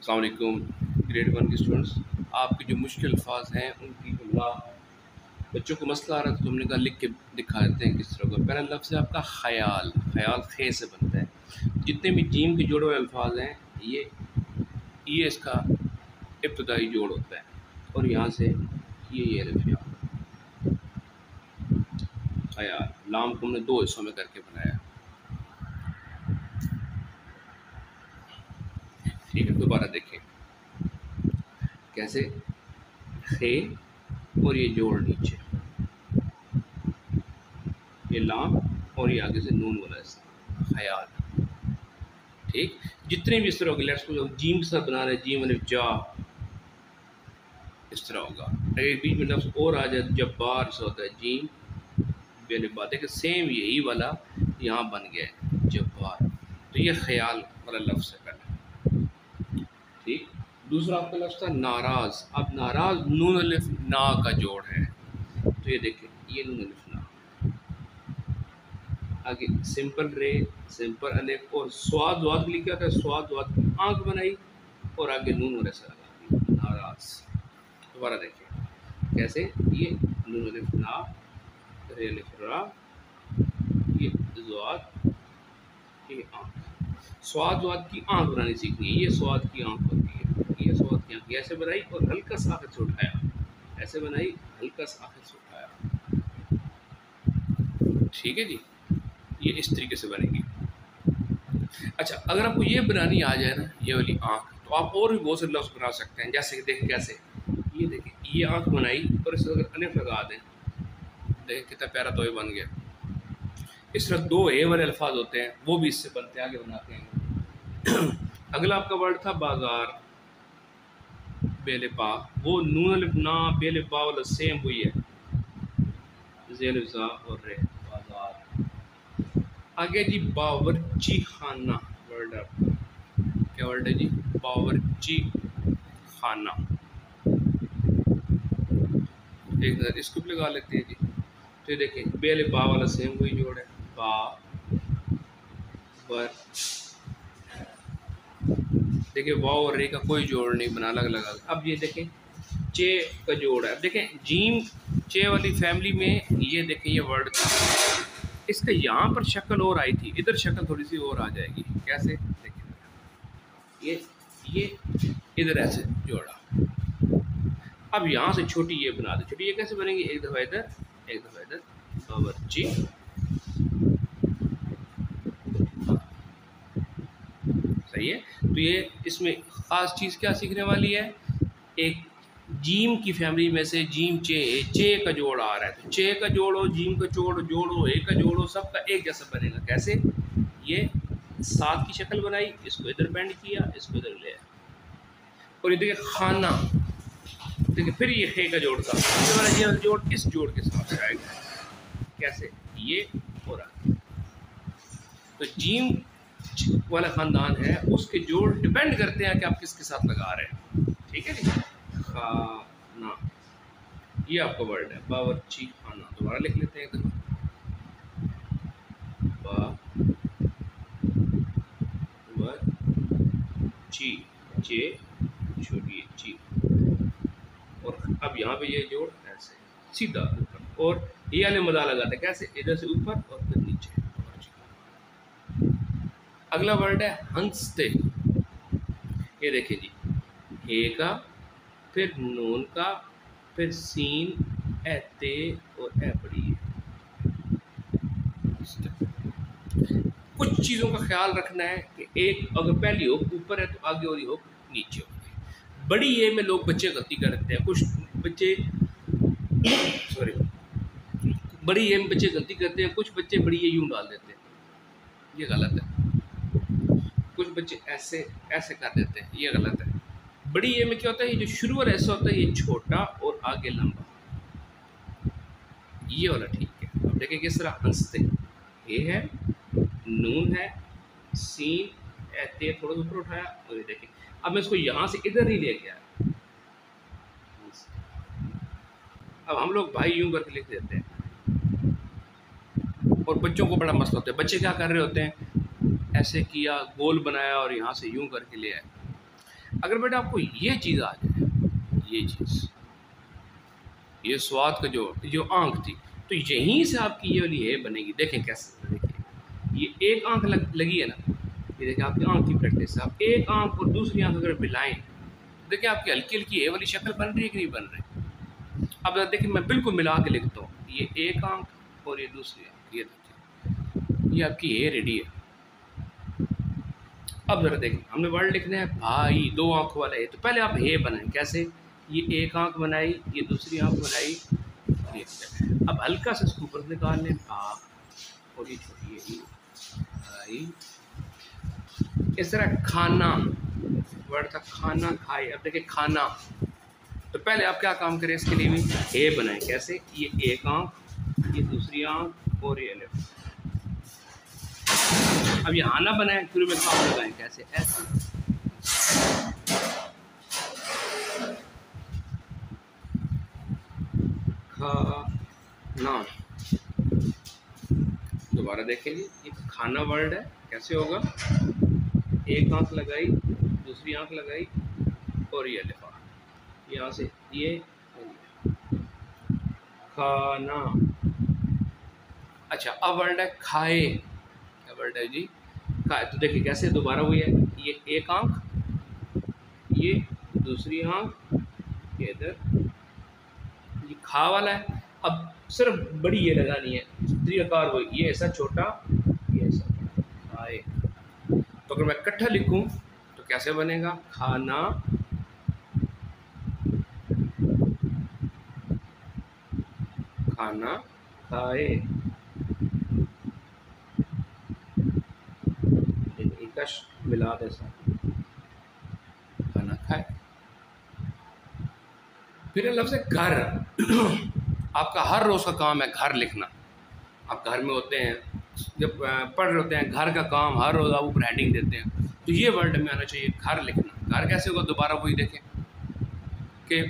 अस्सलाम वालेकुम ग्रेड 1 के स्टूडेंट्स। आपके जो मुश्किल अल्फाज हैं उनकी जुमला बच्चों को मसला आ रहा था तो हमने कहा लिख के दिखा देते हैं किस तरह का। पहला लफ्ज़ है आपका ख़याल। ख़याल खे से बनता है। जितने भी जीम के जोड़े हुए अल्फाज हैं ये इसका इब्तदाई जोड़ होता है और यहाँ से ये अलिफ या ख़याल। लाम को हमने दो हिस्सों में करके बनाया। ठीक है, दोबारा देखें कैसे खे और ये जोड़ नीचे, ये लाम और ये आगे से नून वाला हिस्सा ख़याल। ठीक, जितने भी इस तरह होंगे, लेट्स सपोज जीम के साथ बना रहे हैं, जीम अलिफ जा, इस तरह होगा। अगर बीच में लफ्ज़ और आ जाए जब्बार से होता है जीम बेलिफ बा। देखिए सेम यही वाला यहाँ बन गया है जब्बार। तो ये ख़याल वाला लफ्ज़ है पहला। ठीक, दूसरा आपका लफ्ज़ था नाराज़। अब नाराज़ नून अलिफ ना का जोड़ है, तो ये देखिए ये नून अलिफ ना, आगे सिंपल रे, सिंपल अलिफ और स्वाद वाद के लिए क्या था, स्वाद वाद की आँख बनाई और आगे नून और ऐसा लगा दी, नाराज़। दोबारा देखिए कैसे, ये नून अलिफ ना, रे अलिफ रा, ये ज़वाद, ये आँख। स्वाद वाद की आँख बनानी सीखनी है। ये स्वाद की आँख होती है, ये स्वाद की आँख ऐसे बनाई और हल्का सा आखिर से उठाया, ऐसे बनाई हल्का सा आखिर से उठाया। ठीक है जी, ये इस तरीके से बनेगी। अच्छा, अगर आपको ये बनानी आ जाए ना, ये वाली आँख, तो आप और भी बहुत से लफ्ज़ बना सकते हैं। जैसे कि देखें कैसे, ये देखें ये आँख बनाई और इस अगर अलिफ लगा दें, देखें कितना प्यारा तो ये बन गया। इस तरह दो ए वाले अल्फाज होते हैं, वो भी इससे बनते हैं, आगे बनाते हैं। अगला आपका वर्ड था बाजार, बेले पा, वो नून अलिफ ना बेले पा वाला सेम हुई है, ज़ेल ज़ा और रे, बाजार। आगे जी बावर्ची खाना वर्ड है आपका, क्या वर्ड है जी, बावर्ची खाना। एक नजर इसको भी लगा लेते हैं जी। तो ये देखें बेले बा वाला सेम वही जोड़ है, बा वर, देखिए वाव और रे का कोई जोड़ नहीं बना, अलग लगा। अब ये देखें चे का जोड़ है। अब देखें जीम चे वाली फैमिली में ये देखें ये वर्ड था, इसका यहाँ पर शक्ल और आई थी, इधर शक्ल थोड़ी सी और आ जाएगी। कैसे देखें, ये इधर ऐसे जोड़ा। अब यहाँ से छोटी ये बना दे। छोटी ये कैसे बनेगी, एक दफ़ा इधर एक दफ़ा इधर, बावर्ची सही है। तो ये इसमें ख़ास चीज़ क्या सीखने वाली है, एक जीम की फैमिली में से जीम चे का जोड़ आ रहा है, तो चे का जोड़ो, जीम का जोड़ो, ए का जोड़ो, सबका एक जैसा बनेगा। कैसे, ये सात की शक्ल बनाई, इसको इधर बेंड किया, इसको इधर ले आया, और ये देखिए खाना, देखिए फिर ये खे का जोड़ था, ये जोड़ इस जोड़ के साथ आएगा। कैसे, ये और आगे। तो जीम वाला ख़ानदान है, उसके जोड़ डिपेंड करते हैं कि आप किसके साथ लगा रहे हैं। ठीक है जी, खाना ये आपका वर्ड है, बावर्ची खाना। दोबारा लिख लेते हैं, बावर्ची, चे छोटी ची, और अब यहाँ पे ये जोड़ ऐसे सीधा ऊपर, और ये वाले मजा लगाते हैं कैसे, इधर से ऊपर और फिर नीचे। अगला वर्ड है हंसते। ये देखिए जी, हे का, फिर नून का, फिर सीन, एते और ए बड़ी है। कुछ चीज़ों का ख्याल रखना है कि एक अगर पहली हो ऊपर है तो आगे वाली हो नीचे हो। बड़ी ए में लोग बच्चे गलती करते हैं, कुछ बच्चे सॉरी बड़ी ए में बच्चे गलती करते हैं, कुछ बच्चे बड़ी ए यूं डाल देते हैं, ये गलत है। कुछ बच्चे ऐसे ऐसे कर देते हैं, ये गलत है। बड़ी ए में क्या होता है, ये जो शुरू वाला ऐसा होता है, ये छोटा और आगे लंबा, ये वाला ठीक है। अब देखिए किस तरह हंसते, ये है, नून है, सीन ऐते थोड़ा सा ऊपर उठाया, और ये देखिए अब मैं इसको यहाँ से इधर ही ले गया। अब हम लोग भाई यूं करके लिख देते हैं, और बच्चों को बड़ा मसला होता है। बच्चे क्या कर रहे होते हैं, ऐसे किया, गोल बनाया और यहाँ से यूं करके ले आए। अगर बेटा आपको ये चीज़ आ जाए, ये चीज़, ये स्वाद का जो आंख थी, तो यहीं से आपकी ये वाली है बनेगी। देखें कैसे, देखिए ये एक आंख लगी है ना, ये देखिए आपकी आंख की प्रैक्टिस है। आप एक आंख और दूसरी आंख अगर मिलाएं, देखिए आपकी हल्की हल्की ए वाली शक्ल बन रही है कि नहीं बन रही। अब देखिए मैं बिल्कुल मिला के लिखता हूँ, ये एक आंख और ये दूसरी आंख, ये देखिए ये आपकी ए रेडी है। अब जरा देखिए हमने वर्ड लिखना है भाई, दो आंखों वाला है, तो पहले आप हे बनाएं। कैसे, ये एक आंख बनाई, ये दूसरी आंख बनाई, ये अब हल्का से इसको ऊपर निकाल लें भा, और ये छोटी है भाई। इस तरह खाना, वर्ड था खाना, खाए। अब देखिए खाना, तो पहले आप क्या काम करें, इसके लिए भी हे बनाएं। कैसे, ये एक आंख, ये दूसरी आंख और ये लेफ्ट। अब ये आना बनाए, शुरू में काम लगाएं। कैसे, ऐसे खाना। दोबारा देखेंगे, ये खाना वर्ड है, कैसे होगा, एक आंख लगाई, दूसरी आंख लगाई और ये लिखा, यहाँ से ये खाना। अच्छा, अब वर्ड है खाए। क्या वर्ड है जी, खाए। तो देखिए कैसे दोबारा हुई है, ये एक आंख, ये दूसरी आंख, ये इधर, ये खा वाला है। अब सिर्फ बड़ी ये लगानी है, त्रिआकार हुई, ये ऐसा छोटा, ये ऐसा खाए। तो अगर मैं इकट्ठा लिखूं तो कैसे बनेगा, खाना, खाना खाए। कश मिला दे साथ, खाना खाए। फिर लफ्ज़ है घर। आपका हर रोज़ का काम है घर लिखना। आप घर में होते हैं, जब पढ़ रहे होते हैं, घर का काम हर रोज़ आप ऊपर हेडिंग देते हैं, तो ये वर्ड में आना चाहिए घर लिखना। घर कैसे होगा, दोबारा वही देखें कि